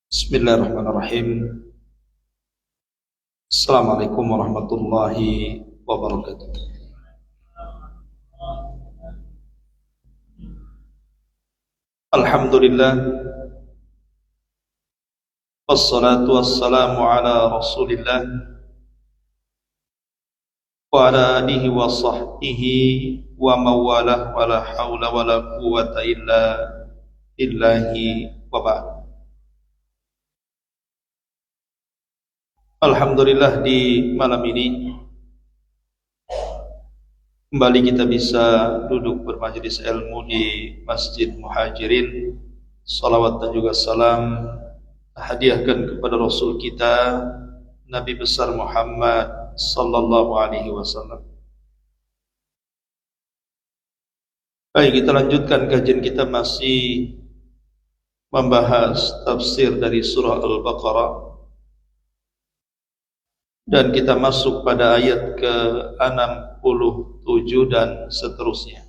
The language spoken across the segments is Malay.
Bismillahirrahmanirrahim. Assalamualaikum warahmatullahi wabarakatuh. Alhamdulillah, wassalatu wassalamu ala rasulillah wa ala alihi wa sahbihi wa mawalah wa la hawla wa la quwwata illa billahi wa ba'd. Alhamdulillah, di malam ini kembali kita bisa duduk bermajelis ilmu di Masjid Muhajirin. Salawat dan juga salam hadiahkan kepada Rasul kita Nabi besar Muhammad sallallahu alaihi wasallam. Baik, kita lanjutkan kajian kita, masih membahas tafsir dari surah Al-Baqarah, dan kita masuk pada ayat ke-67 dan seterusnya.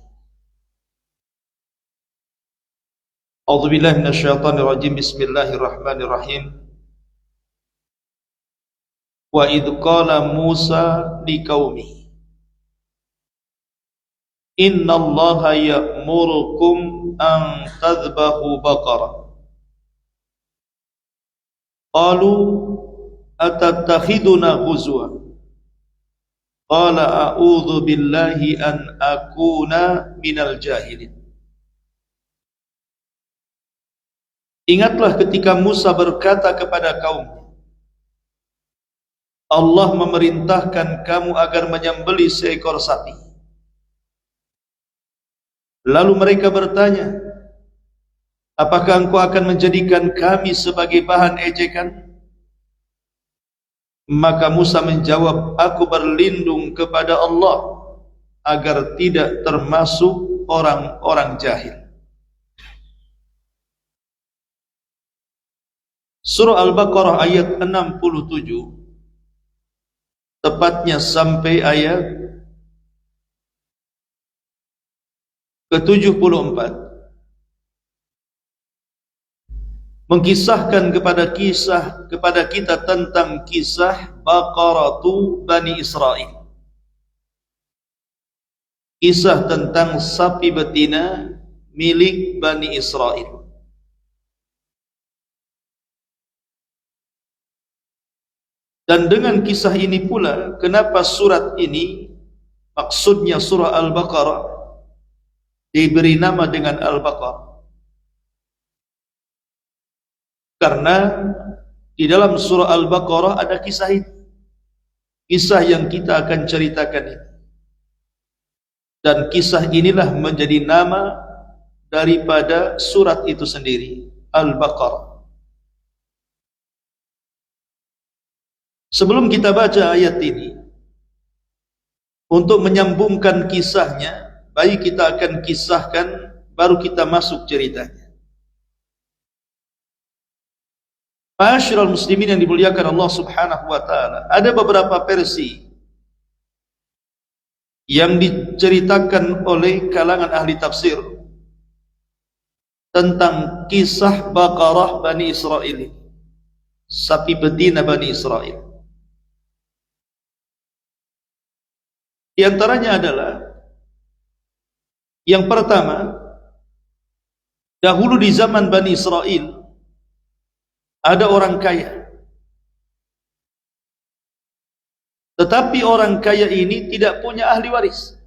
A'udzubillahi minasyaitonirrajim. Bismillahirrahmanirrahim. Wa idh qala Musa liqaumihi innallaha ya'murukum an tadhbahu baqarah qalu atattakhiduna huzwa qala a'udzu billahi an akuna minal jahilin. Ingatlah ketika Musa berkata kepada kaumnya, Allah memerintahkan kamu agar menyembelih seekor sapi. Lalu mereka bertanya, apakah engkau akan menjadikan kami sebagai bahan ejekan? Maka Musa menjawab, aku berlindung kepada Allah agar tidak termasuk orang-orang jahil. Surah Al-Baqarah ayat 67, tepatnya sampai ayat ke-74, mengkisahkan kepada kita tentang kisah Baqaratu Bani Israel. Kisah tentang sapi betina milik Bani Israel. Dan dengan kisah ini pula, kenapa surat ini, maksudnya surah Al-Baqarah, diberi nama dengan Al-Baqarah? Karena di dalam surah Al-Baqarah ada kisah ini, kisah yang kita akan ceritakan ini. Dan kisah inilah menjadi nama daripada surat itu sendiri, Al-Baqarah. Sebelum kita baca ayat ini, untuk menyambungkan kisahnya, baik kita akan kisahkan, baru kita masuk ceritanya. Ma'asyiral muslimin yang dimuliakan Allah subhanahu wa ta'ala, ada beberapa versi yang diceritakan oleh kalangan ahli tafsir tentang kisah Baqarah Bani Israel, sapi betina Bani Israel. Di antaranya adalah, yang pertama, dahulu di zaman Bani Israel ada orang kaya, tetapi orang kaya ini tidak punya ahli waris.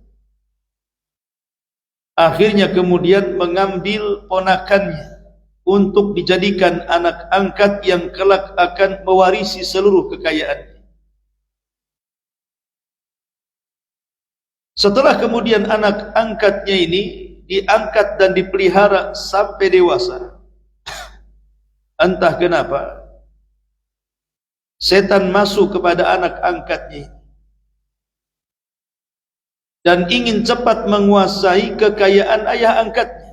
Akhirnya kemudian mengambil ponakannya untuk dijadikan anak angkat yang kelak akan mewarisi seluruh kekayaan. Setelah kemudian anak angkatnya ini diangkat dan dipelihara sampai dewasa, entah kenapa setan masuk kepada anak angkatnya dan ingin cepat menguasai kekayaan ayah angkatnya.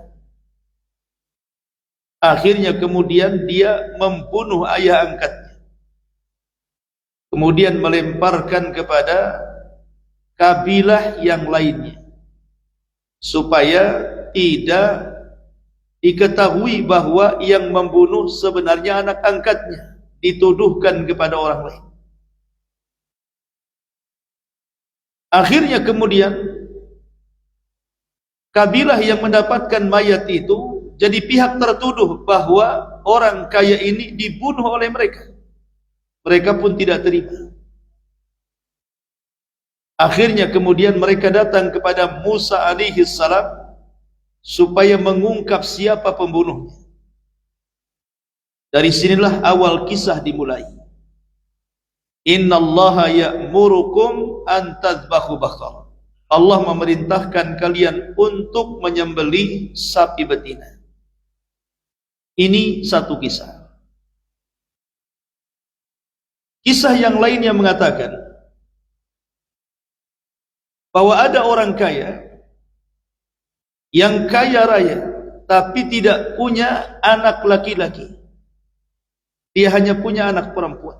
Akhirnya kemudian dia membunuh ayah angkatnya, kemudian melemparkan kepada kabilah yang lainnya, supaya tidak diketahui bahwa yang membunuh sebenarnya anak angkatnya, dituduhkan kepada orang lain. Akhirnya kemudian kabilah yang mendapatkan mayat itu jadi pihak tertuduh bahwa orang kaya ini dibunuh oleh mereka. Mereka pun tidak terima. Akhirnya kemudian mereka datang kepada Musa alaihi salam supaya mengungkap siapa pembunuhnya. Dari sinilah awal kisah dimulai. Innallaha ya'murukum an tadhbahu baqarah. Allah memerintahkan kalian untuk menyembelih sapi betina. Ini satu kisah. Kisah yang lainnya mengatakan bahwa ada orang kaya yang kaya raya tapi tidak punya anak laki-laki. Dia hanya punya anak perempuan.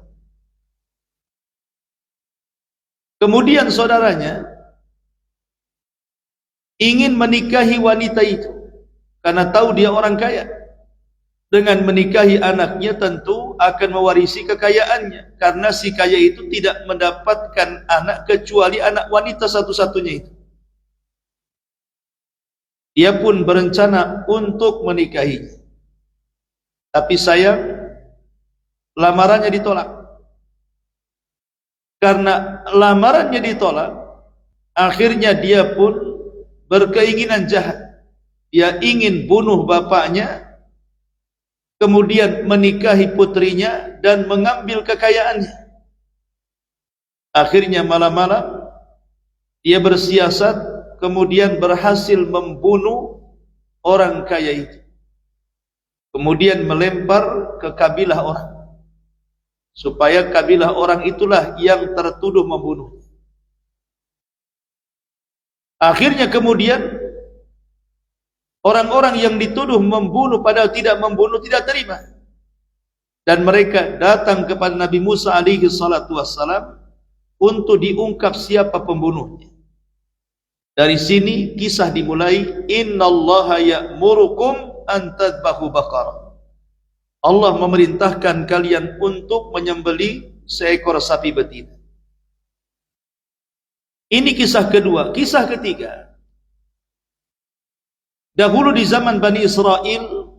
Kemudian saudaranya ingin menikahi wanita itu karena tahu dia orang kaya. Dengan menikahi anaknya tentu akan mewarisi kekayaannya, karena si kaya itu tidak mendapatkan anak kecuali anak wanita satu-satunya itu. Dia pun berencana untuk menikahinya, tapi sayang lamarannya ditolak. Karena lamarannya ditolak, akhirnya dia pun berkeinginan jahat. Dia ingin bunuh bapaknya, kemudian menikahi putrinya dan mengambil kekayaannya. Akhirnya malam-malam dia bersiasat, kemudian berhasil membunuh orang kaya itu, kemudian melempar ke kabilah orang, supaya kabilah orang itulah yang tertuduh membunuh. Akhirnya kemudian orang-orang yang dituduh membunuh padahal tidak membunuh tidak terima, dan mereka datang kepada Nabi Musa alaihi salatu wassalam untuk diungkap siapa pembunuhnya. Dari sini kisah dimulai. Innallaha ya'murukum an tadhbahu baqarah. Allah memerintahkan kalian untuk menyembelih seekor sapi betina. Ini kisah kedua. Kisah ketiga, dahulu di zaman Bani Israel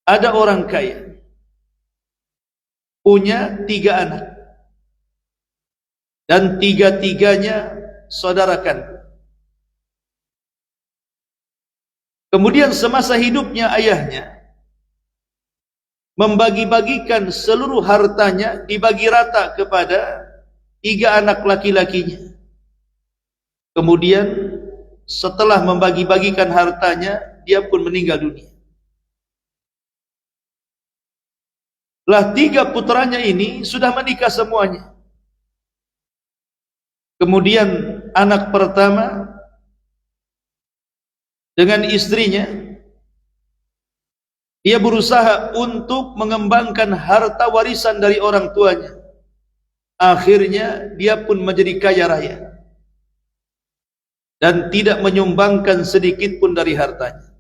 ada orang kaya, punya 3 anak, dan 3-tiganya saudara kandung. Kemudian semasa hidupnya ayahnya membagi-bagikan seluruh hartanya, dibagi rata kepada 3 anak laki-lakinya. Kemudian setelah membagi-bagikan hartanya, dia pun meninggal dunia. Lah 3 putranya ini sudah menikah semuanya. Kemudian anak pertama dengan istrinya, dia berusaha untuk mengembangkan harta warisan dari orang tuanya. Akhirnya dia pun menjadi kaya raya dan tidak menyumbangkan sedikit pun dari hartanya.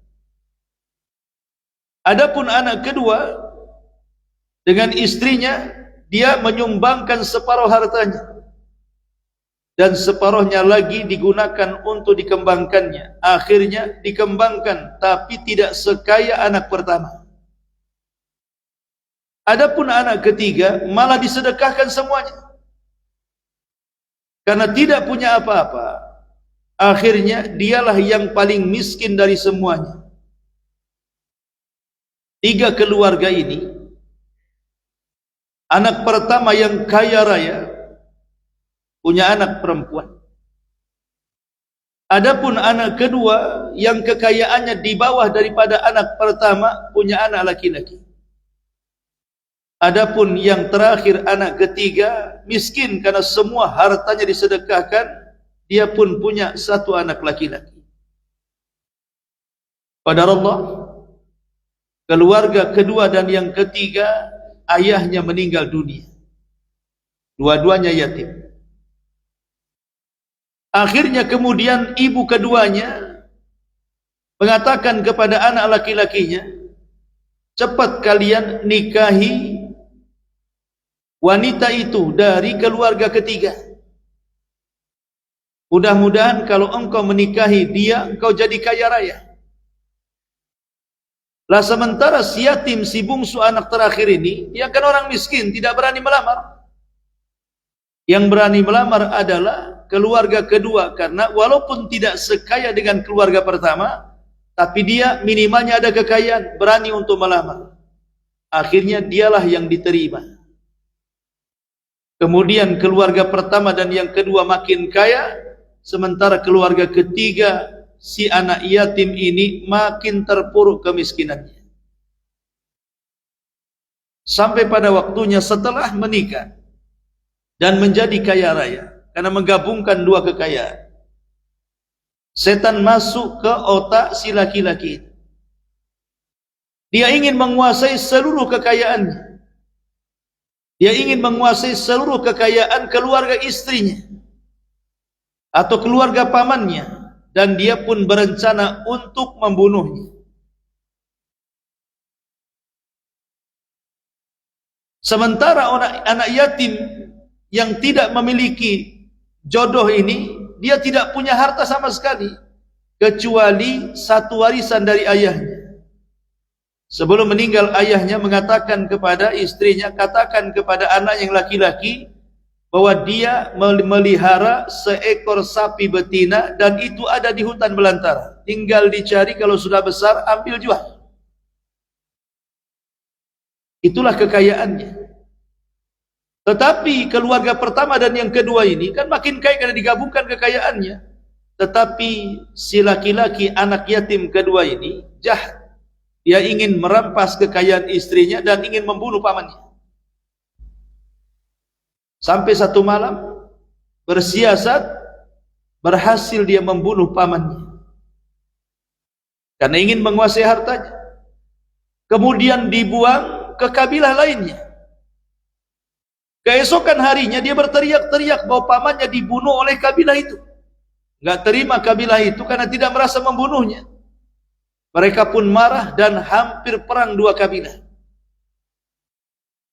Adapun anak kedua dengan istrinya, dia menyumbangkan separuh hartanya dan separuhnya lagi digunakan untuk dikembangkannya. Akhirnya dikembangkan, tapi tidak sekaya anak pertama. Adapun anak ketiga malah disedekahkan semuanya karena tidak punya apa-apa. Akhirnya dialah yang paling miskin dari semuanya. Tiga keluarga ini, anak pertama yang kaya raya punya anak perempuan. Adapun anak kedua yang kekayaannya di bawah daripada anak pertama punya anak laki-laki. Adapun yang terakhir anak ketiga miskin karena semua hartanya disedekahkan, dia pun punya satu anak laki-laki. Pada Allah, keluarga kedua dan yang ketiga ayahnya meninggal dunia. Dua-duanya yatim. Akhirnya kemudian ibu keduanya mengatakan kepada anak laki-lakinya, cepat kalian nikahi wanita itu dari keluarga ketiga. Mudah-mudahan kalau engkau menikahi dia, engkau jadi kaya raya. Lah sementara si yatim, si bungsu anak terakhir ini, dia kan orang miskin, tidak berani melamar. Yang berani melamar adalah keluarga kedua, karena walaupun tidak sekaya dengan keluarga pertama, tapi dia minimalnya ada kekayaan, berani untuk melamar. Akhirnya dialah yang diterima. Kemudian keluarga pertama dan yang kedua makin kaya, sementara keluarga ketiga si anak yatim ini makin terpuruk kemiskinannya. Sampai pada waktunya setelah menikah dan menjadi kaya raya, karena menggabungkan dua kekayaan, setan masuk ke otak si laki-laki. Dia ingin menguasai seluruh kekayaannya. Dia ingin menguasai seluruh kekayaan keluarga istrinya atau keluarga pamannya. Dan dia pun berencana untuk membunuhnya. Sementara anak yatim yang tidak memiliki jodoh ini, dia tidak punya harta sama sekali, kecuali satu warisan dari ayahnya. Sebelum meninggal ayahnya mengatakan kepada istrinya, katakan kepada anak yang laki-laki, bahwa dia melihara seekor sapi betina dan itu ada di hutan belantara. Tinggal dicari, kalau sudah besar ambil jual. Itulah kekayaannya. Tetapi keluarga pertama dan yang kedua ini kan makin kaya karena digabungkan kekayaannya. Tetapi si laki-laki anak yatim kedua ini jahat. Dia ingin merampas kekayaan istrinya dan ingin membunuh pamannya. Sampai satu malam bersiasat, berhasil dia membunuh pamannya karena ingin menguasai hartanya. Kemudian dibuang ke kabilah lainnya. Keesokan harinya dia berteriak-teriak bahwa pamannya dibunuh oleh kabilah itu. Enggak terima kabilah itu karena tidak merasa membunuhnya. Mereka pun marah dan hampir perang dua kabilah.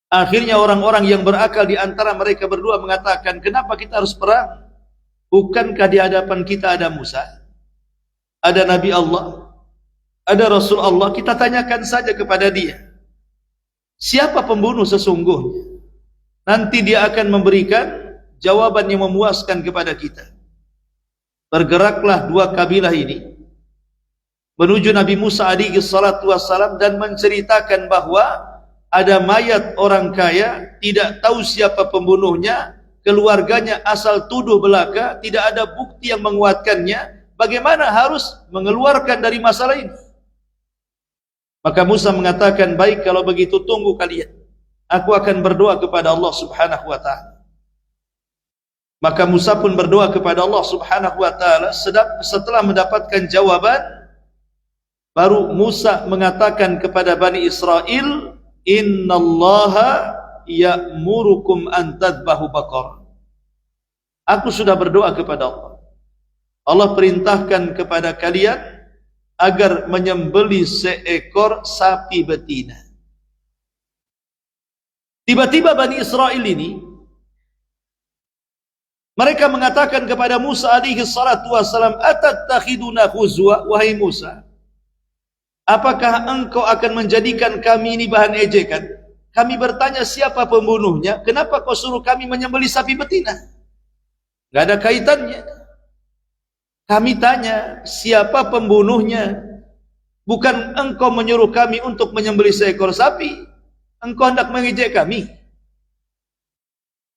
Akhirnya orang-orang yang berakal di antara mereka berdua mengatakan, kenapa kita harus perang? Bukankah di hadapan kita ada Musa, ada Nabi Allah, ada Rasul Allah? Kita tanyakan saja kepada dia, siapa pembunuh sesungguhnya? Nanti dia akan memberikan jawaban yang memuaskan kepada kita. Bergeraklah dua kabilah ini menuju Nabi Musa alaihi salatu wassalam dan menceritakan bahwa ada mayat orang kaya, tidak tahu siapa pembunuhnya, keluarganya asal tuduh belaka, tidak ada bukti yang menguatkannya. Bagaimana harus mengeluarkan dari masalah ini? Maka Musa mengatakan, baik kalau begitu tunggu kalian. Aku akan berdoa kepada Allah subhanahu wa ta'ala. Maka Musa pun berdoa kepada Allah subhanahu wa ta'ala. Setelah mendapatkan jawaban, baru Musa mengatakan kepada Bani Israel, innallaha ya'murukum an tadbahu baqar. Aku sudah berdoa kepada Allah. Allah perintahkan kepada kalian agar menyembelih seekor sapi betina. Tiba-tiba Bani Israel ini mereka mengatakan kepada Musa alaihi salatu wassalam, atattakhiduna huzwa, wahai Musa, apakah engkau akan menjadikan kami ini bahan ejekan? Kami bertanya siapa pembunuhnya, kenapa kau suruh kami menyembelih sapi betina? Gak ada kaitannya. Kami tanya siapa pembunuhnya, Bukan engkau menyuruh kami untuk menyembelih seekor sapi, engkau hendak mengejek kami.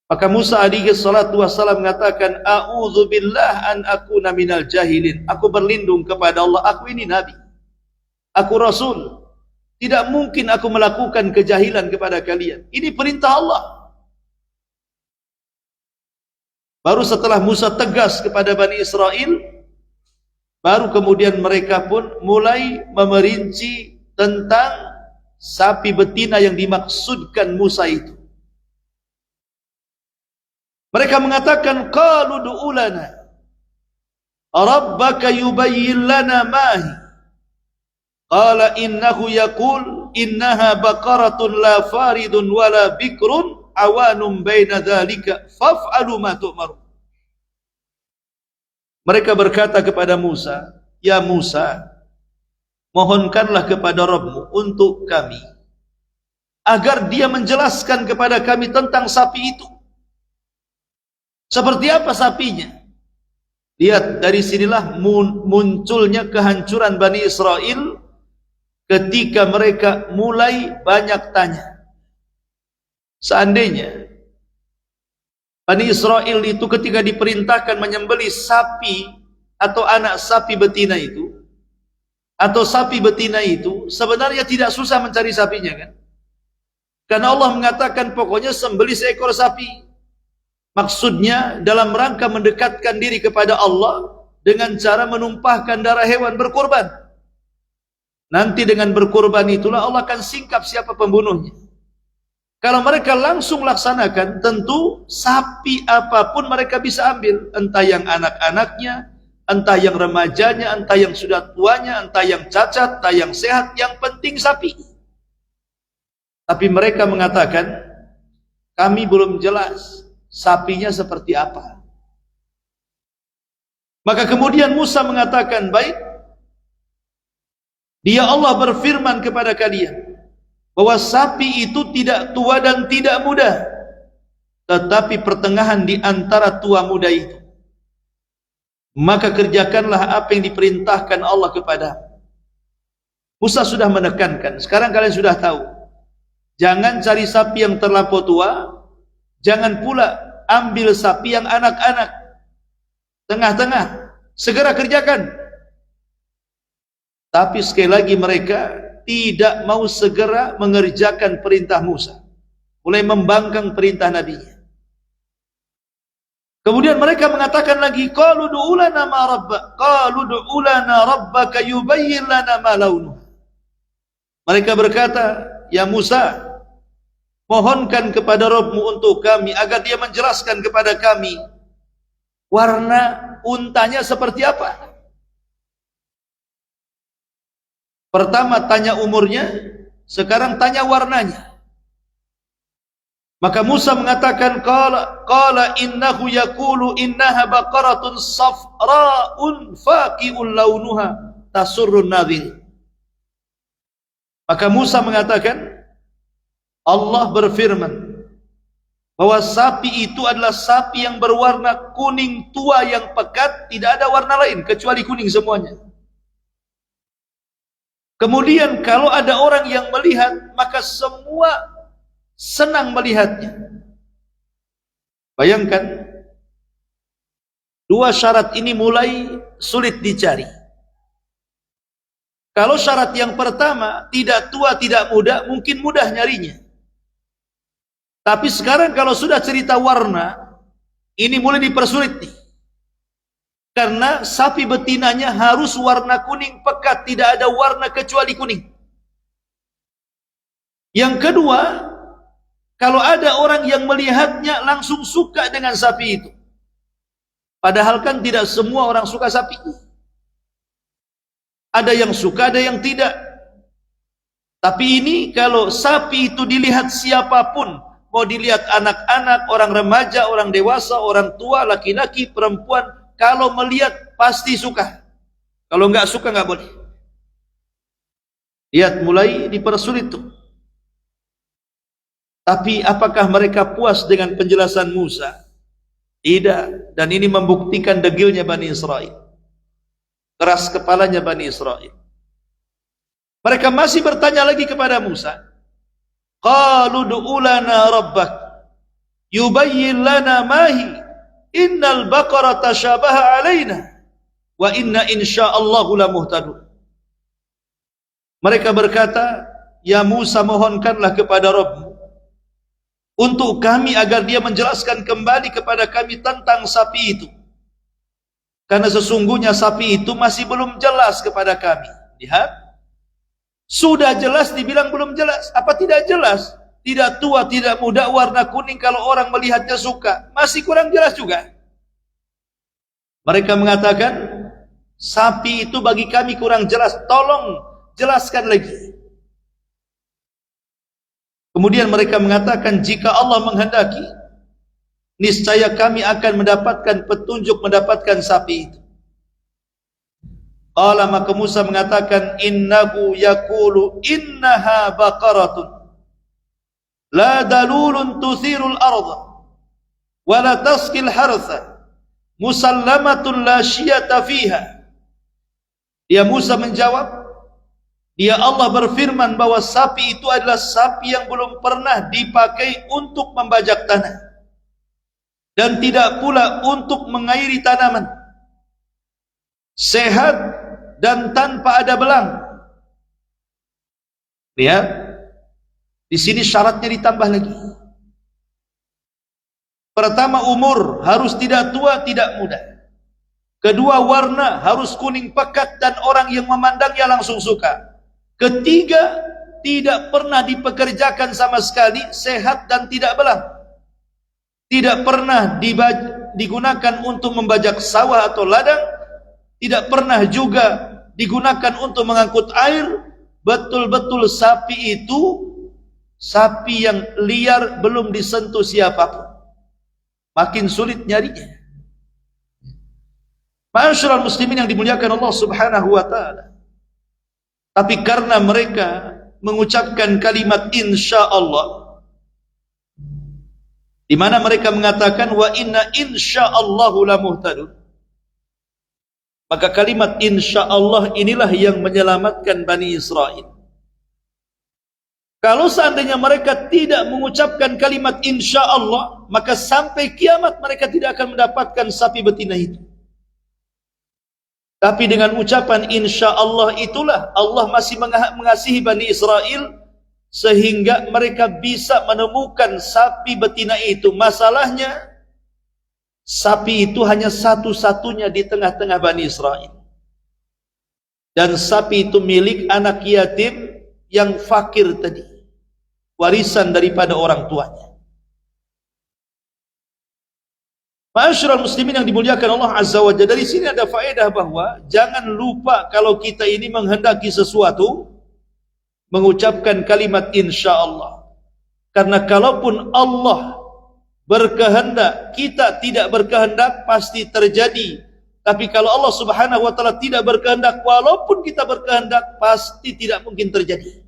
Maka Musa alaihi salatu wassalam mengatakan, a'udzubillah an akuna minal jahilin. Aku berlindung kepada Allah, aku ini nabi, aku rasul, tidak mungkin aku melakukan kejahilan kepada kalian. Ini perintah Allah. Baru setelah Musa tegas kepada Bani Israel, baru kemudian mereka pun mulai memerinci tentang sapi betina yang dimaksudkan Musa itu. Mereka mengatakan, qalu du'u lana rabbaka yubayyin lana ma hi. Qala innahu yaqul innaha baqaratun la faridun wala bikrun awanum baina dzalika faf'alu ma tu'maru. Mereka berkata kepada Musa, ya Musa, mohonkanlah kepada Rabbmu untuk kami agar dia menjelaskan kepada kami tentang sapi itu. Seperti apa sapinya? Lihat, dari sinilah munculnya kehancuran Bani Israel ketika mereka mulai banyak tanya. Seandainya Bani Israel itu ketika diperintahkan menyembelih sapi atau anak sapi betina itu, atau sapi betina itu, sebenarnya tidak susah mencari sapinya, kan? Karena Allah mengatakan pokoknya sembelih seekor sapi. Maksudnya dalam rangka mendekatkan diri kepada Allah dengan cara menumpahkan darah hewan berkorban. Nanti dengan berkorban itulah Allah akan singkap siapa pembunuhnya. Kalau mereka langsung laksanakan, tentu sapi apapun mereka bisa ambil, entah yang anak-anaknya, entah yang remajanya, entah yang sudah tuanya, entah yang cacat, entah yang sehat, yang penting sapi. Tapi mereka mengatakan, kami belum jelas sapinya seperti apa. Maka kemudian Musa mengatakan, baik, dia Allah berfirman kepada kalian bahwa sapi itu tidak tua dan tidak muda, tetapi pertengahan di antara tua muda itu. Maka kerjakanlah apa yang diperintahkan Allah kepada. Musa sudah menekankan, sekarang kalian sudah tahu, jangan cari sapi yang terlampau tua, jangan pula ambil sapi yang anak-anak, tengah-tengah, segera kerjakan. Tapi sekali lagi mereka tidak mau segera mengerjakan perintah Musa, mulai membangkang perintah Nabi-Nya. Kemudian mereka mengatakan lagi, qalu du'u lana ma rabbak, qalu du'u lana rabbaka yubayyin lana ma launuh. Mereka berkata, ya Musa, mohonkan kepada Rabbmu untuk kami agar dia menjelaskan kepada kami warna untanya seperti apa. Pertama tanya umurnya, sekarang tanya warnanya. Maka Musa mengatakan, qala innahu yaqulu innaha baqaratun safra'un faqi'un launuha tasurrun nadhir. Maka Musa mengatakan, Allah berfirman bahwa sapi itu adalah sapi yang berwarna kuning tua yang pekat, tidak ada warna lain kecuali kuning semuanya. Kemudian kalau ada orang yang melihat, maka semua senang melihatnya. Bayangkan, dua syarat ini mulai sulit dicari. Kalau syarat yang pertama, tidak tua tidak muda, mungkin mudah nyarinya. Tapi sekarang kalau sudah cerita warna, ini mulai dipersulit nih. Karena sapi betinanya harus warna kuning pekat, tidak ada warna kecuali kuning. Yang kedua, kalau ada orang yang melihatnya langsung suka dengan sapi itu. Padahal kan tidak semua orang suka sapi. Ada yang suka, ada yang tidak. Tapi ini kalau sapi itu dilihat siapapun, mau dilihat anak-anak, orang remaja, orang dewasa, orang tua, laki-laki, perempuan, kalau melihat pasti suka. Kalau enggak suka enggak boleh. Lihat, mulai dipersulit tuh. Tapi apakah mereka puas dengan penjelasan Musa? Tidak. Dan ini membuktikan degilnya Bani Israel, keras kepalanya Bani Israel. Mereka masih bertanya lagi kepada Musa. Qalu du'u lana rabbak yubayyin lana mahi innal baqara tashabaha alaina wa inna insyaallahu lamuhtadun. Mereka berkata, ya Musa, mohonkanlah kepada Rabbmu untuk kami agar dia menjelaskan kembali kepada kami tentang sapi itu. Karena sesungguhnya sapi itu masih belum jelas kepada kami. Lihat, sudah jelas dibilang belum jelas. Apa tidak jelas? Tidak tua, tidak muda, warna kuning, kalau orang melihatnya suka. Masih kurang jelas juga. Mereka mengatakan, sapi itu bagi kami kurang jelas, tolong jelaskan lagi. Kemudian mereka mengatakan, jika Allah menghendaki, niscaya kami akan mendapatkan petunjuk, mendapatkan sapi itu. Qala, maka Musa mengatakan, innahu yaqulu innaha baqaratun la dalulun tuthirul arda wa la tasqil hartha musallamatun la syiyata fiha. Dia Musa menjawab, dia Allah berfirman bahwa sapi itu adalah sapi yang belum pernah dipakai untuk membajak tanah dan tidak pula untuk mengairi tanaman, sehat dan tanpa ada belang. Lihat, di sini syaratnya ditambah lagi. Pertama, umur harus tidak tua, tidak muda. Kedua, warna harus kuning pekat dan orang yang memandangnya langsung suka. Ketiga, tidak pernah dipekerjakan sama sekali, sehat dan tidak belang. Tidak pernah digunakan untuk membajak sawah atau ladang. Tidak pernah juga digunakan untuk mengangkut air. Betul-betul sapi itu sapi yang liar, belum disentuh siapapun. Makin sulit nyarinya. Ma'asyiral muslimin yang dimuliakan Allah Subhanahu wa ta'ala. Tapi karena mereka mengucapkan kalimat insyaallah, di mana mereka mengatakan wa inna insyaallahu lamuhtadun, maka kalimat insyaallah inilah yang menyelamatkan Bani Israel. Kalau seandainya mereka tidak mengucapkan kalimat insyaallah, maka sampai kiamat mereka tidak akan mendapatkan sapi betina itu. Tapi dengan ucapan insyaallah itulah Allah masih mengasihi Bani Israel sehingga mereka bisa menemukan sapi betina itu. Masalahnya, sapi itu hanya satu-satunya di tengah-tengah Bani Israel. Dan sapi itu milik anak yatim yang fakir tadi, warisan daripada orang tuanya. Ma'asyiral muslimin yang dimuliakan Allah Azza wa Jalla, dari sini ada faedah bahwa jangan lupa kalau kita ini menghendaki sesuatu, mengucapkan kalimat insyaallah. Karena kalaupun Allah berkehendak, kita tidak berkehendak, pasti terjadi. Tapi kalau Allah Subhanahu wa ta'ala tidak berkehendak, walaupun kita berkehendak, pasti tidak mungkin terjadi.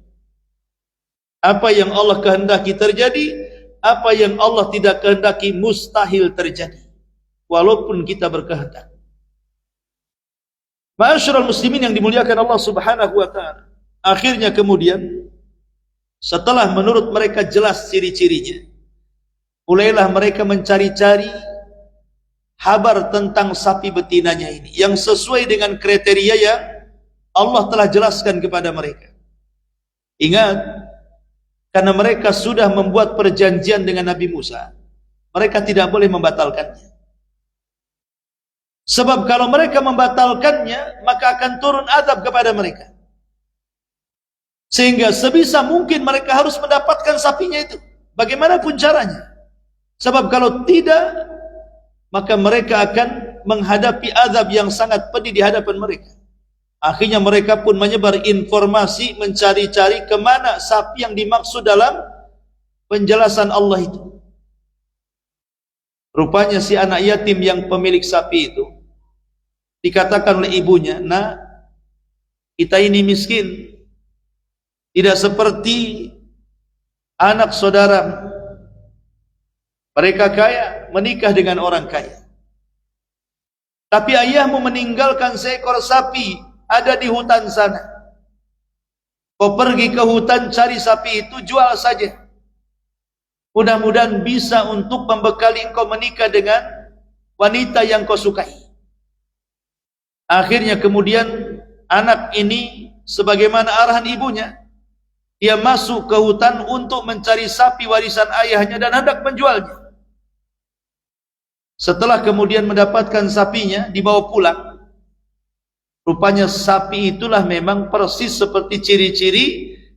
Apa yang Allah kehendaki terjadi, apa yang Allah tidak kehendaki mustahil terjadi, walaupun kita berkehendak. Ma'asyiral muslimin yang dimuliakan Allah Subhanahu wa ta'ala, akhirnya kemudian setelah menurut mereka jelas ciri-cirinya, mulailah mereka mencari-cari kabar tentang sapi betinanya ini yang sesuai dengan kriteria yang Allah telah jelaskan kepada mereka. Ingat, karena mereka sudah membuat perjanjian dengan Nabi Musa, mereka tidak boleh membatalkannya. Sebab kalau mereka membatalkannya, maka akan turun azab kepada mereka. Sehingga sebisa mungkin mereka harus mendapatkan sapinya itu, bagaimanapun caranya. Sebab kalau tidak, maka mereka akan menghadapi azab yang sangat pedih di hadapan mereka. Akhirnya mereka pun menyebar informasi, mencari-cari kemana sapi yang dimaksud dalam penjelasan Allah itu. Rupanya si anak yatim yang pemilik sapi itu dikatakan oleh ibunya, "Nak, kita ini miskin, tidak seperti anak saudara. Mereka kaya, menikah dengan orang kaya. Tapi ayahmu meninggalkan seekor sapi ada di hutan sana. Kau pergi ke hutan cari sapi itu, jual saja. Mudah-mudahan bisa untuk membekali engkau menikah dengan wanita yang kau sukai. Akhirnya kemudian anak ini sebagaimana arahan ibunya, dia masuk ke hutan untuk mencari sapi warisan ayahnya dan hendak menjualnya. Setelah kemudian mendapatkan sapinya, dibawa pulang. Rupanya sapi itulah memang persis seperti ciri-ciri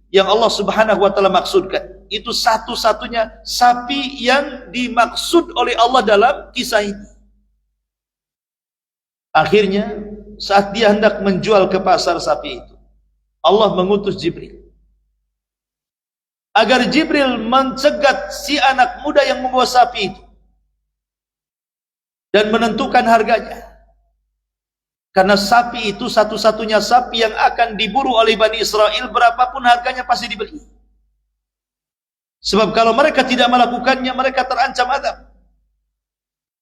yang Allah Subhanahu wa taala maksudkan. Itu satu-satunya sapi yang dimaksud oleh Allah dalam kisah ini. Akhirnya saat dia hendak menjual ke pasar sapi itu, Allah mengutus Jibril agar Jibril mencegat si anak muda yang membawa sapi itu dan menentukan harganya. Karena sapi itu satu-satunya sapi yang akan diburu oleh Bani Israel, berapapun harganya pasti dibeli. Sebab kalau mereka tidak melakukannya, mereka terancam azab.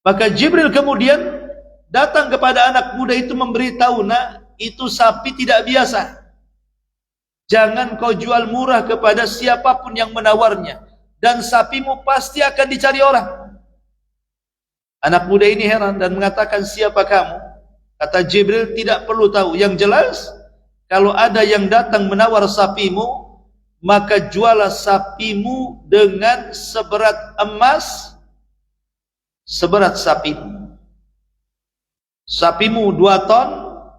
Maka Jibril kemudian datang kepada anak muda itu memberitahu, "Nak, itu sapi tidak biasa. Jangan kau jual murah kepada siapapun yang menawarnya, dan sapimu pasti akan dicari orang." Anak muda ini heran dan mengatakan, "Siapa kamu?" Kata Jibril, "Tidak perlu tahu. Yang jelas, kalau ada yang datang menawar sapimu, maka jualah sapimu dengan seberat emas seberat sapimu. Sapimu 2 ton,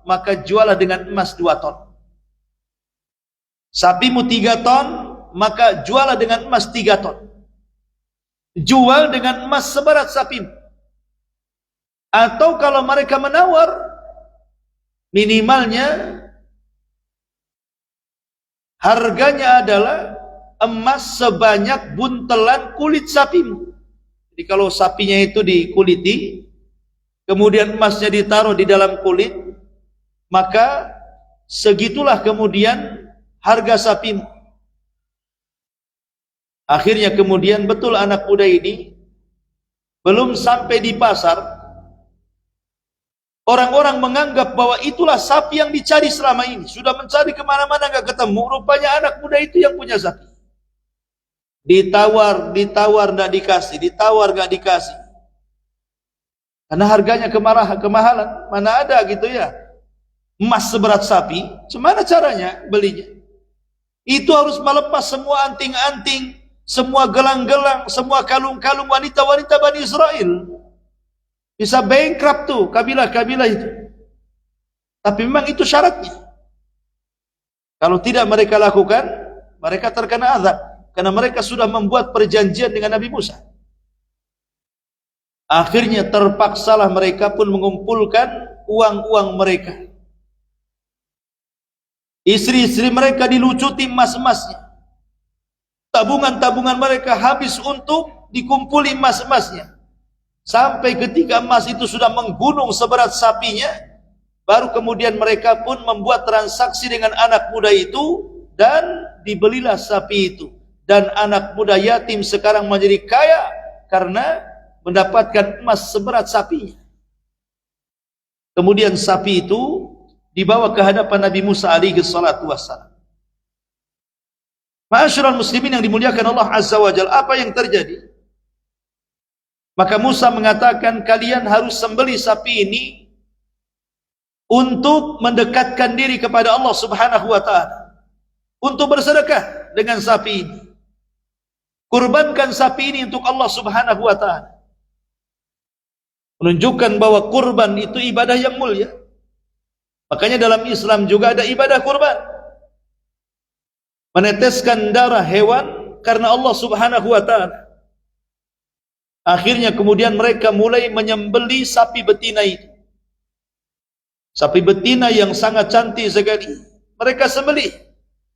maka jualah dengan emas 2 ton. Sapimu 3 ton, maka jualah dengan emas 3 ton. Jual dengan emas seberat sapimu. Atau kalau mereka menawar, minimalnya harganya adalah emas sebanyak buntelan kulit sapimu." Jadi kalau sapinya itu dikuliti, kemudian emasnya ditaruh di dalam kulit, maka segitulah kemudian harga sapimu. Akhirnya kemudian betul anak muda ini belum sampai di pasar, orang-orang menganggap bahwa itulah sapi yang dicari selama ini. Sudah mencari kemana-mana gak ketemu. Rupanya anak muda itu yang punya sapi. Ditawar gak dikasih. Ditawar gak dikasih. Karena harganya kemahalan. Mana ada gitu ya, emas seberat sapi. Gimana caranya belinya? Itu harus melepas semua anting-anting, semua gelang-gelang, semua kalung-kalung wanita-wanita Bani Israel. Bisa bankrupt tuh kabilah-kabilah itu. Tapi memang itu syaratnya. Kalau tidak mereka lakukan, mereka terkena azab. Karena mereka sudah membuat perjanjian dengan Nabi Musa. Akhirnya terpaksalah mereka pun mengumpulkan uang-uang mereka. Istri-istri mereka dilucuti emas-emasnya. Tabungan-tabungan mereka habis untuk dikumpuli emas-emasnya. Sampai ketika emas itu sudah menggunung seberat sapinya, baru kemudian mereka pun membuat transaksi dengan anak muda itu, dan dibelilah sapi itu. Dan anak muda yatim sekarang menjadi kaya karena mendapatkan emas seberat sapinya. Kemudian sapi itu dibawa ke hadapan Nabi Musa alaihi salatu wassalam. Ma'asyiral muslimin yang dimuliakan Allah Azza wa Jalla, apa yang terjadi? Maka Musa mengatakan, kalian harus sembelih sapi ini untuk mendekatkan diri kepada Allah Subhanahu wa taala, untuk bersedekah dengan sapi ini. Kurbankan sapi ini untuk Allah Subhanahu wa taala. Menunjukkan bahwa kurban itu ibadah yang mulia. Makanya dalam Islam juga ada ibadah kurban. Meneteskan darah hewan karena Allah Subhanahu wa taala. Akhirnya kemudian mereka mulai menyembelih sapi betina itu. Sapi betina yang sangat cantik sekali. Mereka sembelih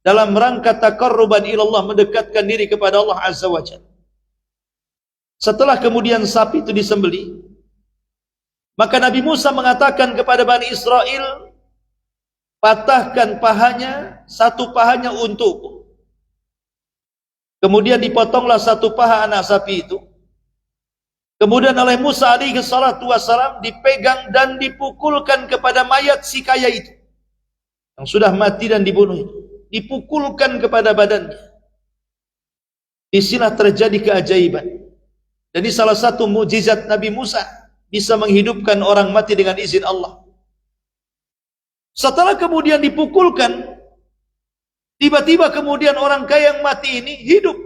dalam rangka taqarruban ilallah, mendekatkan diri kepada Allah Azza wa Jalla. Setelah kemudian sapi itu disembelih, maka Nabi Musa mengatakan kepada Bani Israel, patahkan pahanya, satu pahanya untukku. Kemudian dipotonglah satu paha anak sapi itu. Kemudian oleh Musa alaihi salatu wassalam dipegang dan dipukulkan kepada mayat si kaya itu, yang sudah mati dan dibunuh itu. dipukulkan kepada badannya. Disinilah terjadi keajaiban. Dan ini salah satu mukjizat Nabi Musa, bisa menghidupkan orang mati dengan izin Allah. Setelah kemudian dipukulkan, tiba-tiba kemudian orang kaya yang mati ini hidup.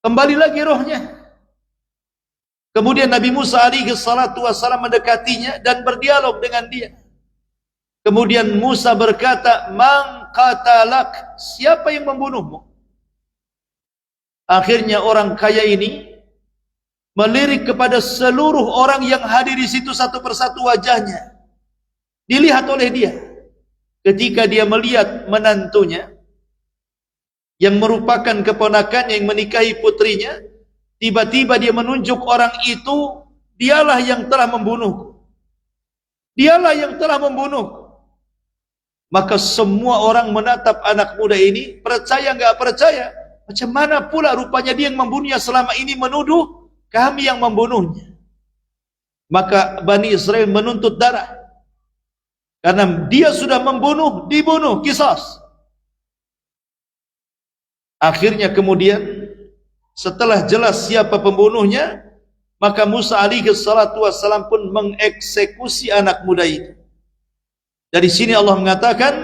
Kembali lagi rohnya. Kemudian Nabi Musa alaihi salatu wassalam mendekatinya dan berdialog dengan dia. Kemudian Musa berkata, "Man qatalak?" Siapa yang membunuhmu? Akhirnya orang kaya ini melirik kepada seluruh orang yang hadir di situ, satu persatu wajahnya dilihat oleh dia. Ketika dia melihat menantunya yang merupakan keponakannya yang menikahi putrinya, tiba-tiba dia menunjuk orang itu, dialah yang telah membunuhku. Dialah yang telah membunuhku. Maka semua orang menatap anak muda ini, percaya enggak percaya? Macam mana pula rupanya dia yang membunuhnya, selama ini menuduh kami yang membunuhnya. Maka Bani Israel menuntut darah. Karena dia sudah membunuh, dibunuh, qisas. Akhirnya kemudian setelah jelas siapa pembunuhnya, maka Musa alaihi salatu wassalam pun mengeksekusi anak muda itu. Dari sini Allah mengatakan,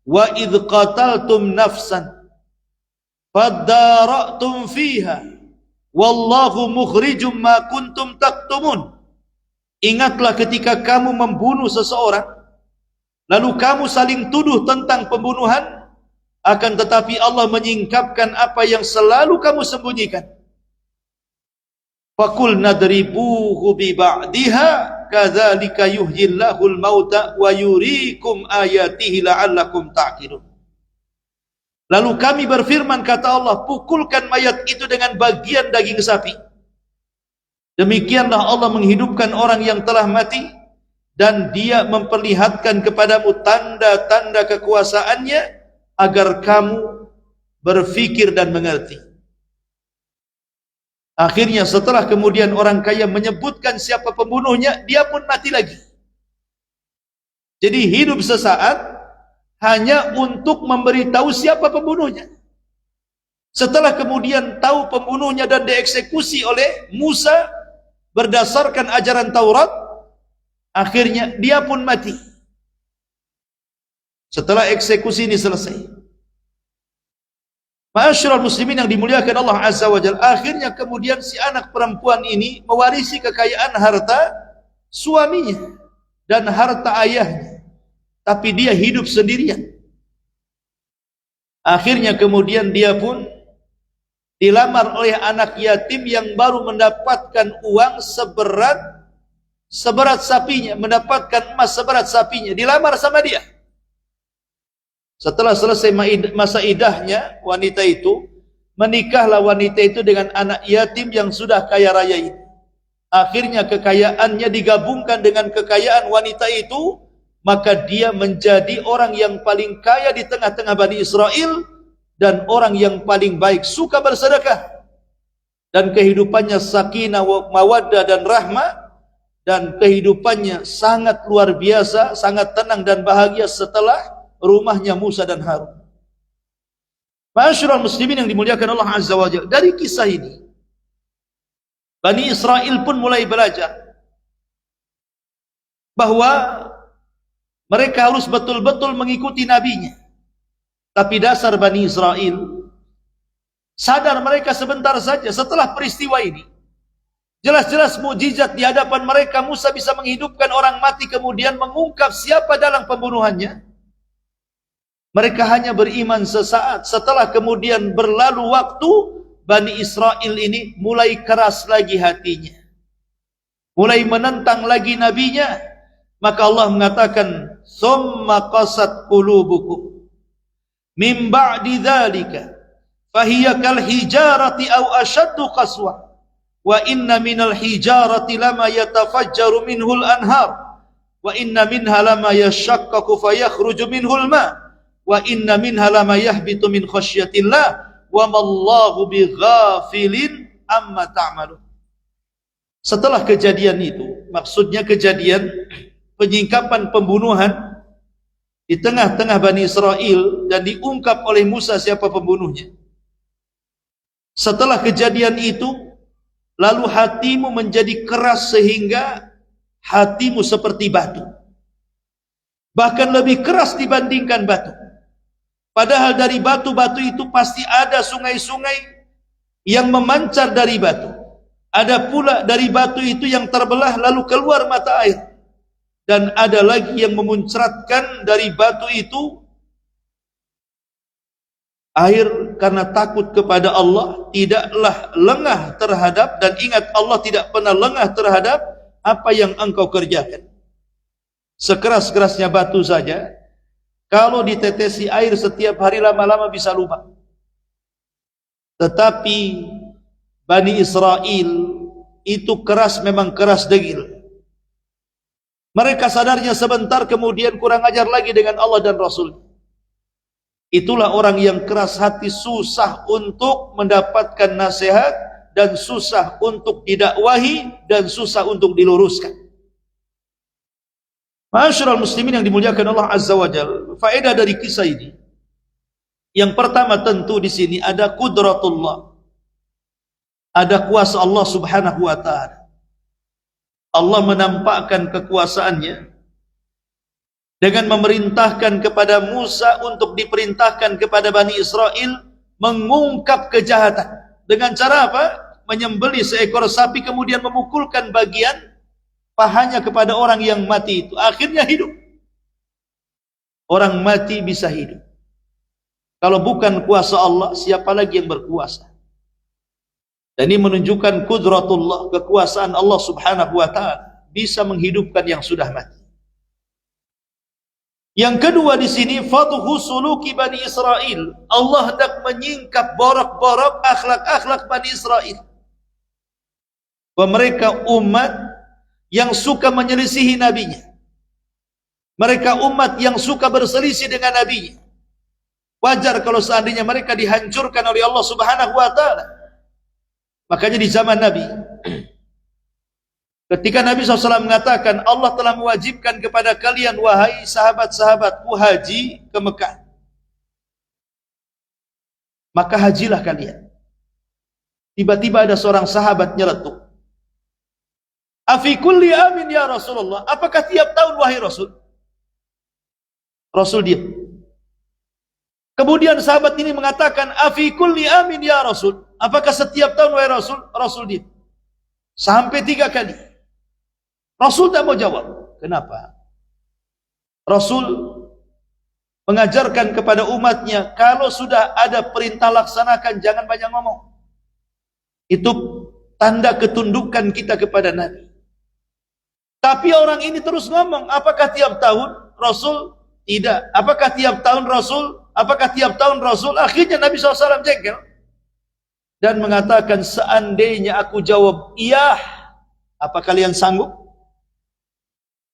wa idh qataltum nafsan fadara'tum fiha wallahu mukhrijum ma kuntum taktumun. Ingatlah ketika kamu membunuh seseorang, lalu kamu saling tuduh tentang pembunuhan, akan tetapi Allah menyingkapkan apa yang selalu kamu sembunyikan. Faqul nadribuhu bi ba'diha kadzalika yuhyillahul mauta wa yuriikum ayatihi la'allakum ta'qilun. Lalu kami berfirman, kata Allah, pukulkan mayat itu dengan bagian daging sapi. Demikianlah Allah menghidupkan orang yang telah mati, dan dia memperlihatkan kepadamu tanda-tanda kekuasaannya, agar kamu berfikir dan mengerti. Akhirnya setelah kemudian orang kaya menyebutkan siapa pembunuhnya, dia pun mati lagi. Jadi hidup sesaat hanya untuk memberitahu siapa pembunuhnya. Setelah kemudian tahu pembunuhnya dan dieksekusi oleh Musa berdasarkan ajaran Taurat, akhirnya dia pun mati. Setelah eksekusi ini selesai, ma'asyiral muslimin yang dimuliakan Allah Azza wa Jalla, akhirnya kemudian si anak perempuan ini mewarisi kekayaan harta suaminya dan harta ayahnya, tapi dia hidup sendirian. Akhirnya kemudian dia pun dilamar oleh anak yatim yang baru mendapatkan uang seberat sapinya, mendapatkan emas seberat sapinya, dilamar sama dia. Setelah selesai masa idahnya, wanita itu, menikahlah wanita itu dengan anak yatim yang sudah kaya raya ini. Akhirnya kekayaannya digabungkan dengan kekayaan wanita itu, maka dia menjadi orang yang paling kaya di tengah-tengah Bani Israel, dan orang yang paling baik, suka bersedekah. Dan kehidupannya sakinah, mawaddah dan rahmah, dan kehidupannya sangat luar biasa, sangat tenang dan bahagia setelah rumahnya Musa dan Harun. Ma'asyiral muslimin yang dimuliakan Allah Azza wa Jalla, dari kisah ini Bani Israel pun mulai belajar bahwa mereka harus betul-betul mengikuti nabinya. Tapi dasar Bani Israel, sadar mereka sebentar saja setelah peristiwa ini, jelas-jelas mukjizat di hadapan mereka, Musa bisa menghidupkan orang mati kemudian mengungkap siapa dalang pembunuhannya. Mereka hanya beriman sesaat. Setelah kemudian berlalu waktu, Bani Israel ini mulai keras lagi hatinya, mulai menentang lagi nabinya. Maka Allah mengatakan, "Tsumma qasat qulubukum min ba'di dzalika fahiya kal hijarati aw ashaddu qaswa wa inna minal hijarati lama yatafajjaru minhul anhar wa inna minha lama yashaqqaqu fayakhruju minhul ma' wa inna minha lama yahbitu min khasyatillah wa mallahu bighafilin amma ta'malun." Setelah kejadian itu, maksudnya kejadian penyingkapan pembunuhan di tengah-tengah Bani Israel dan diungkap oleh Musa siapa pembunuhnya. Setelah kejadian itu, lalu hatimu menjadi keras sehingga hatimu seperti batu. Bahkan lebih keras dibandingkan batu. Padahal dari batu-batu itu pasti ada sungai-sungai yang memancar dari batu. Ada pula dari batu itu yang terbelah lalu keluar mata air. Dan ada lagi yang memuncratkan dari batu itu air karena takut kepada Allah, tidaklah lengah terhadap, dan ingat Allah tidak pernah lengah terhadap apa yang engkau kerjakan. Sekeras-kerasnya batu saja, kalau ditetesi air setiap hari lama-lama bisa lupa. Tetapi Bani Israel itu keras, memang keras degil. Mereka sadarnya sebentar, kemudian kurang ajar lagi dengan Allah dan Rasul. Itulah orang yang keras hati, susah untuk mendapatkan nasihat, dan susah untuk didakwahi, dan susah untuk diluruskan. Ma'asyiral muslimin yang dimuliakan Allah Azza wa Jalla, faedah dari kisah ini, yang pertama tentu di sini ada qudratullah, ada kuasa Allah Subhanahu wa ta'ala. Allah menampakkan kekuasaannya dengan memerintahkan kepada Musa untuk diperintahkan kepada Bani Israel mengungkap kejahatan. Dengan cara apa? Menyembelih seekor sapi kemudian memukulkan bagian pahanya kepada orang yang mati itu. Akhirnya hidup. Orang mati bisa hidup. Kalau bukan kuasa Allah, siapa lagi yang berkuasa? Dan ini menunjukkan qudratullah, kekuasaan Allah Subhanahu wa ta'ala, bisa menghidupkan yang sudah mati. Yang kedua di sini, fadhu suluki Bani Israel. Allah hendak menyingkap borok-borok akhlak-akhlak Bani Israel. Bahwa mereka umat yang suka menyelisihi nabinya. Mereka umat yang suka berselisih dengan nabinya. Wajar kalau seandainya mereka dihancurkan oleh Allah Subhanahu wa ta'ala. Makanya di zaman Nabi, ketika Nabi SAW mengatakan Allah telah mewajibkan kepada kalian wahai sahabat-sahabatku haji ke Mekah, maka hajilah kalian. Tiba-tiba ada seorang sahabat nyeletuk, afi kulli amin ya Rasulullah, apakah tiap tahun wahai Rasul? Rasul diam. Kemudian sahabat ini mengatakan afi kulli amin ya Rasul, apakah setiap tahun wahai Rasul? Rasul diam. Sampai 3 kali. Rasul tak mau jawab. Kenapa? Rasul mengajarkan kepada umatnya, kalau sudah ada perintah laksanakan, jangan banyak ngomong. Itu tanda ketundukan kita kepada Nabi. Tapi orang ini terus ngomong, apakah tiap tahun? Rasul tidak. Apakah tiap tahun Rasul? Apakah tiap tahun Rasul? Akhirnya Nabi SAW jengkel dan mengatakan, seandainya aku jawab iya, apa kalian sanggup?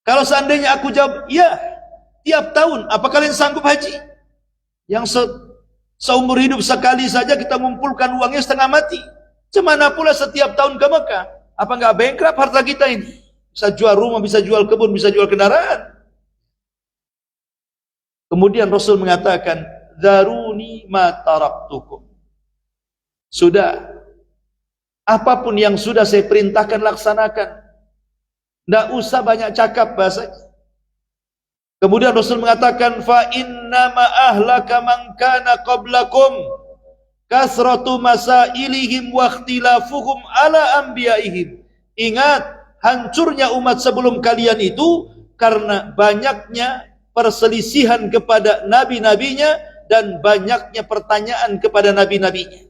Kalau seandainya aku jawab iya, tiap tahun, apa kalian sanggup haji? Yang seumur hidup sekali saja kita ngumpulkan uangnya setengah mati. Cemana pula setiap tahun ke Mekah? Apa enggak bankrupt harta kita ini? Bisa jual rumah, bisa jual kebun, bisa jual kendaraan. Kemudian Rasul mengatakan, "Dzaruni ma taraktukum." Sudah, apapun yang sudah saya perintahkan laksanakan. Tidak usah banyak cakap bahasanya. Kemudian Rasul mengatakan, "Fa inna ma ahlaka man kana qablakum kasratu masailihim wa ikhtilafuhum ala anbiyaihim." Ingat, hancurnya umat sebelum kalian itu karena banyaknya perselisihan kepada nabi-nabinya dan banyaknya pertanyaan kepada nabi-nabinya.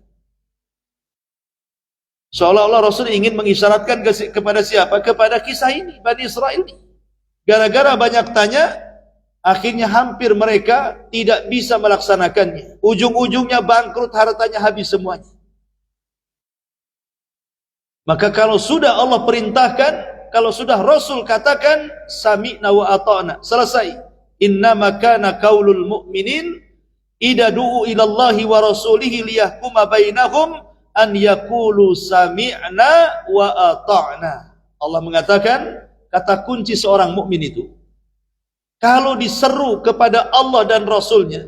Seolah-olah Rasul ingin mengisyaratkan kepada siapa? Kepada kisah ini, Bani Israel ini. Gara-gara banyak tanya, akhirnya hampir mereka tidak bisa melaksanakannya. Ujung-ujungnya bangkrut, hartanya habis semuanya. Maka kalau sudah Allah perintahkan, kalau sudah Rasul katakan, sami'na wa ata'na, selesai. Innama kana qaulul mu'minin idza du'u ila Allahi wa rasulihi liyahkuma bainahum an yaqulu sami'na wa ata'na. Allah mengatakan, kata kunci seorang mukmin itu, Kalau diseru kepada Allah dan Rasulnya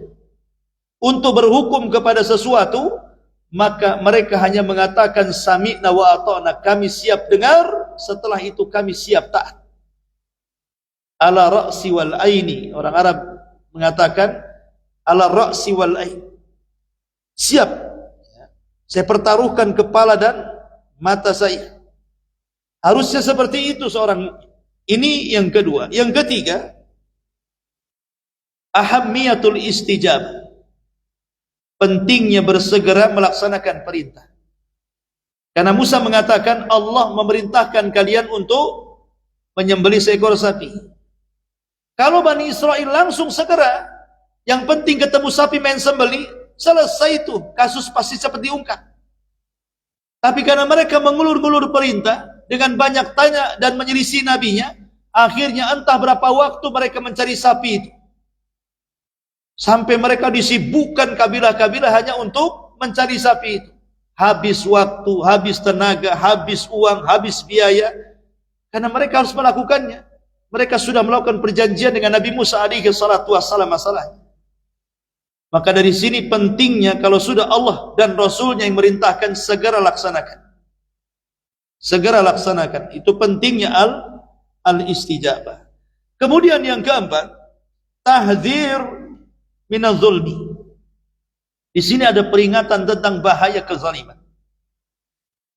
untuk berhukum kepada sesuatu, maka mereka hanya mengatakan sami'na wa ata'na, kami siap dengar, setelah itu kami siap taat. Ala ra'si wal aini, orang Arab mengatakan ala ra'si wal aini, siap, saya pertaruhkan kepala dan mata saya. Harusnya seperti itu seorang. Ini yang kedua. Yang ketiga, ahammiyatul istijabah, pentingnya bersegera melaksanakan perintah. Karena Musa mengatakan Allah memerintahkan kalian untuk menyembelih seekor sapi. Kalau Bani Israel langsung segera, yang penting ketemu sapi main sembelih, selesai itu, kasus pasti cepat diungkap. Tapi karena mereka mengulur-ngulur perintah dengan banyak tanya dan menyelisih nabinya, akhirnya entah berapa waktu mereka mencari sapi itu. Sampai mereka disibukkan kabilah-kabilah hanya untuk mencari sapi itu. Habis waktu, habis tenaga, habis uang, habis biaya. Karena mereka harus melakukannya. Mereka sudah melakukan perjanjian dengan Nabi Musa alaihi salatu wassalam masalahnya. Maka dari sini pentingnya kalau sudah Allah dan Rasulnya yang merintahkan, segera laksanakan. Segera laksanakan. Itu pentingnya al-istijabah. Kemudian yang keempat, tahdzir minaz zulmi. Di sini ada peringatan tentang bahaya kezaliman.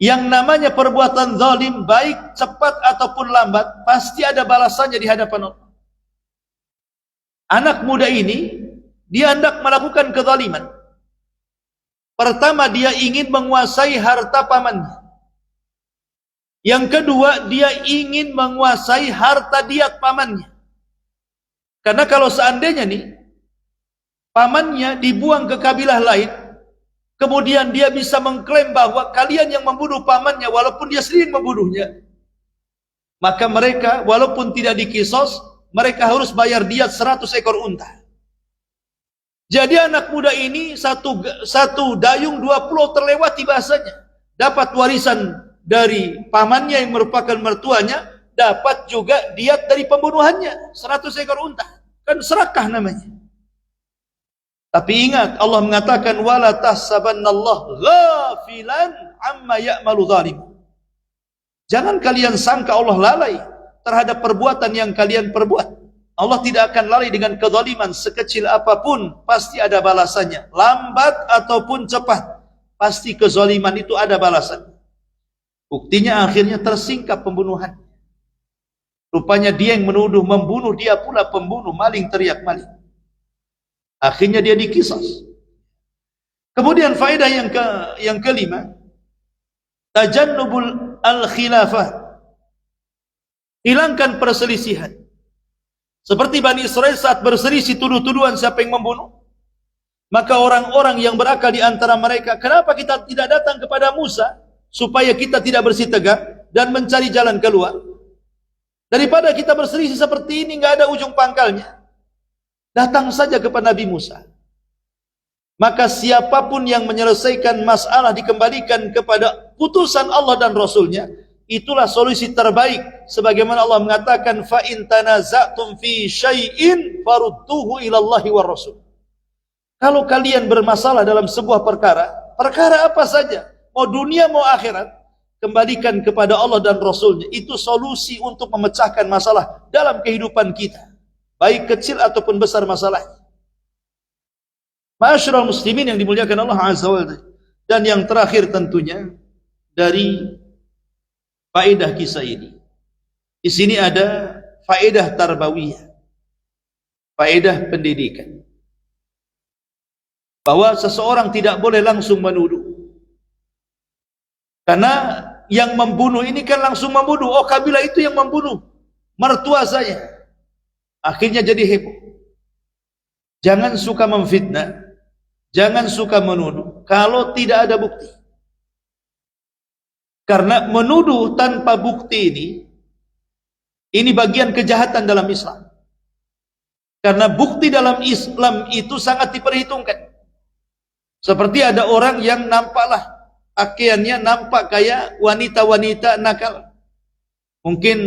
Yang namanya perbuatan zalim, baik cepat ataupun lambat, pasti ada balasannya di hadapan Allah. Anak muda ini, dia hendak melakukan kezaliman. Pertama, dia ingin menguasai harta pamannya. Yang kedua, dia ingin menguasai harta diat pamannya. Karena kalau seandainya nih, pamannya dibuang ke kabilah lain, kemudian dia bisa mengklaim bahwa kalian yang membunuh pamannya walaupun dia sendiri membunuhnya, maka mereka walaupun tidak dikisos, mereka harus bayar diat 100 ekor unta. Jadi anak muda ini satu dayung 2 pulau terlewati bahasanya. Dapat warisan dari pamannya yang merupakan mertuanya, dapat juga diat dari pembunuhannya 100 ekor unta. Kan serakah namanya. Tapi ingat, Allah mengatakan wala tahsabannallaha ghafilan amma ya'malu zalim. Jangan kalian sangka Allah lalai terhadap perbuatan yang kalian perbuat. Allah tidak akan lalai dengan kezaliman sekecil apapun, pasti ada balasannya. Lambat ataupun cepat, pasti kezaliman itu ada balasan. Buktinya akhirnya tersingkap pembunuhan. Rupanya dia yang menuduh membunuh, dia pula pembunuh, maling teriak maling. Akhirnya dia dikisas. Kemudian faedah yang kelima, tajannubul al-khilafah, hilangkan perselisihan. Seperti Bani Israel saat berselisih tuduh-tuduhan siapa yang membunuh, maka orang-orang yang berakal di antara mereka, kenapa kita tidak datang kepada Musa supaya kita tidak bersih tegak dan mencari jalan keluar? Daripada kita berselisih seperti ini, nggak ada ujung pangkalnya. Datang saja kepada Nabi Musa. Maka siapapun yang menyelesaikan masalah dikembalikan kepada putusan Allah dan Rasulnya, itulah solusi terbaik. Sebagaimana Allah mengatakan, fa in tanaza'tum fi syai'in farudduhu ila Allahi war Rasul. Kalau kalian bermasalah dalam sebuah perkara, perkara apa saja, mau dunia mau akhirat, kembalikan kepada Allah dan Rasulnya. Itu solusi untuk memecahkan masalah dalam kehidupan kita, baik kecil ataupun besar masalahnya. Ma'asyiral muslimin yang dimuliakan Allah Azza wa Jalla. Dan yang terakhir tentunya dari faedah kisah ini, di sini ada faedah tarbawiyah, faedah pendidikan, bahwa seseorang tidak boleh langsung menuduh. Karena yang membunuh ini kan langsung membunuh. Oh, kabilah itu yang membunuh mertua saya. Akhirnya jadi heboh. Jangan suka memfitnah, jangan suka menuduh kalau tidak ada bukti. Karena menuduh tanpa bukti ini bagian kejahatan dalam Islam. Karena bukti dalam Islam itu sangat diperhitungkan. Seperti ada orang yang nampaklah pakaiannya nampak kayak wanita-wanita nakal. Mungkin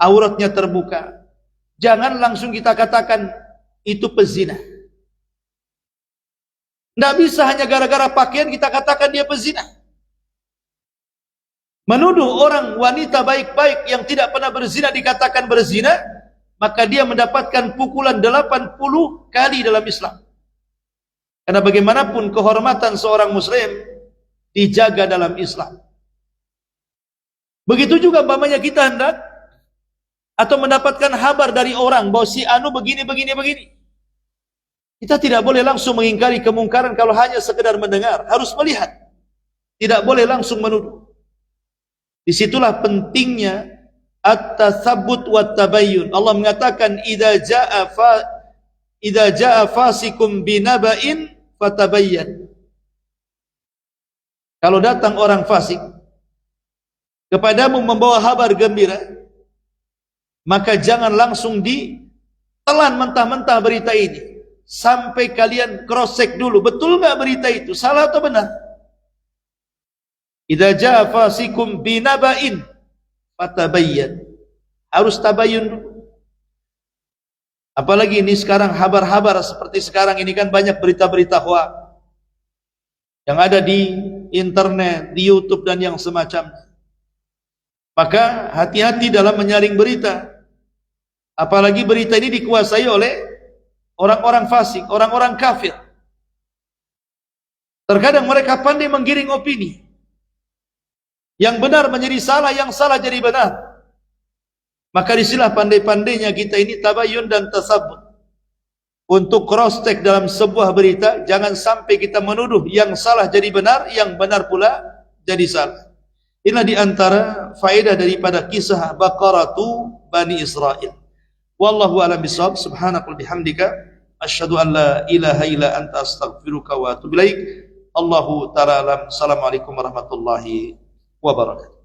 auratnya terbuka, Jangan langsung kita katakan itu pezina. Tidak bisa hanya gara-gara pakaian kita katakan dia pezina. Menuduh orang wanita baik-baik yang tidak pernah berzina dikatakan berzina, maka dia mendapatkan pukulan 80 kali dalam Islam. Karena bagaimanapun kehormatan seorang muslim dijaga dalam Islam. Begitu juga umpamanya kita hendak atau mendapatkan kabar dari orang bahwa si anu begini. Kita tidak boleh langsung mengingkari kemungkaran kalau hanya sekedar mendengar, harus melihat. Tidak boleh langsung menuduh. Disitulah pentingnya at-tatsabbut wat tabayyun. Allah mengatakan idza jaa fasikum binaba'in fatabayyan. Kalau datang orang fasik kepadamu membawa kabar gembira, maka jangan langsung ditelan mentah-mentah berita ini. Sampai kalian cross check dulu, betul enggak berita itu, salah atau benar? Idza jaa fasikum binaba'in fatabayyan. Harus tabayyun dulu. Apalagi ini sekarang kabar-kabar seperti sekarang ini kan banyak berita-berita hoax yang ada di internet, di YouTube dan yang semacamnya. Maka hati-hati dalam menyaring berita. Apalagi berita ini dikuasai oleh orang-orang fasik, orang-orang kafir. Terkadang mereka pandai menggiring opini. Yang benar menjadi salah, yang salah jadi benar. Maka disinilah pandai-pandainya kita ini tabayyun dan tasabbut. Untuk cross check dalam sebuah berita, jangan sampai kita menuduh yang salah jadi benar, yang benar pula jadi salah. Inilah di antara faedah daripada kisah Baqaratu Bani Israel. Wallahu a'lam bishawab. Subhanaka wa bihamdika asyhadu an la ilaha illa anta astaghfiruka wa atubu ilaik. Allahu ta'ala alam. Assalamualaikum warahmatullahi wabarakatuh.